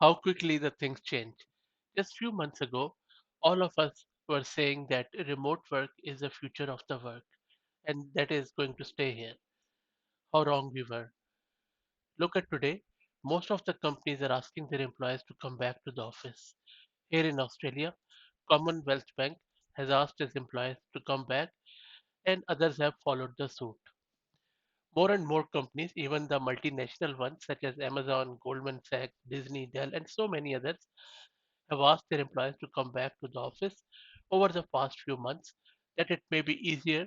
How quickly the things change. Just few months ago, all of us were saying that remote work is the future of the work and that is going to stay here. How wrong we were. Look at today, most of the companies are asking their employees to come back to the office. Here in Australia, Commonwealth Bank has asked its employees to come back and others have followed the suit. More and more companies, even the multinational ones such as Amazon, Goldman Sachs, Disney, Dell, and so many others, have asked their employees to come back to the office over the past few months, that it may be easier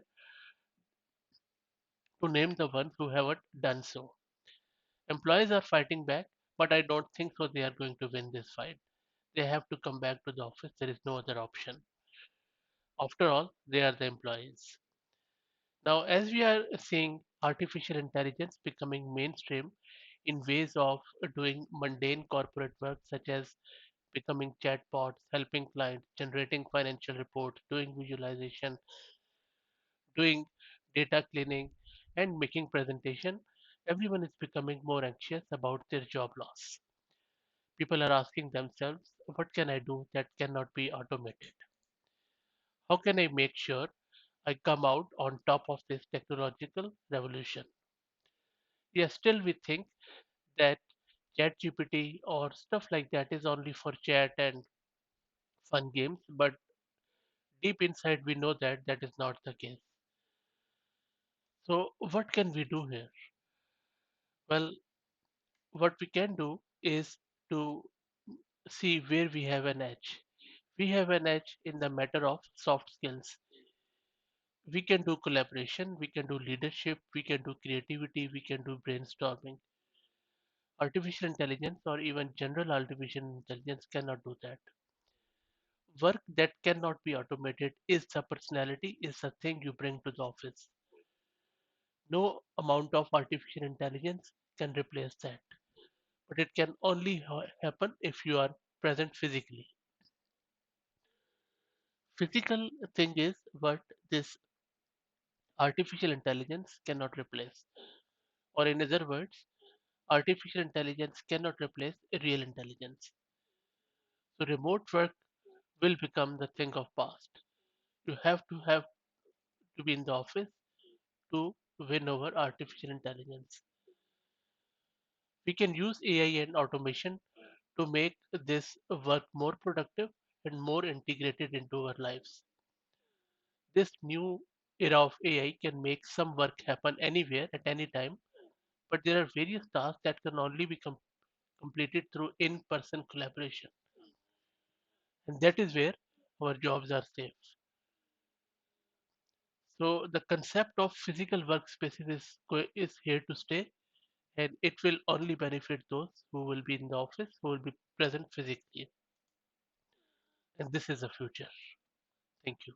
to name the ones who haven't done so. Employees are fighting back, but I don't think so they are going to win this fight. They have to come back to the office. There is no other option. After all, they are the employees. Now, as we are seeing artificial intelligence becoming mainstream in ways of doing mundane corporate work, such as becoming chatbots, helping clients, generating financial reports, doing visualization, doing data cleaning, and making presentation, everyone is becoming more anxious about their job loss. People are asking themselves, what can I do that cannot be automated? How can I make sure I come out on top of this technological revolution? Yes, still we think that ChatGPT or stuff like that is only for chat and fun games, but deep inside we know that that is not the case. So what can we do here? Well, what we can do is to see where we have an edge. We have an edge in the matter of soft skills. We can do collaboration, we can do leadership, we can do creativity, we can do brainstorming. Artificial intelligence or even general artificial intelligence cannot do that. Work that cannot be automated is the personality, is the thing you bring to the office. No amount of artificial intelligence can replace that, but it can only happen if you are present physically. Physical thing is what this artificial intelligence cannot replace. Or in other words, artificial intelligence cannot replace real intelligence. So remote work will become the thing of past. You have to be in the office to win over artificial intelligence. We can use AI and automation to make this work more productive and more integrated into our lives. This new era of AI can make some work happen anywhere at any time, but there are various tasks that can only be completed through in person collaboration. And that is where our jobs are safe. So the concept of physical workspaces is here to stay, and it will only benefit those who will be in the office, who will be present physically. And this is the future. Thank you.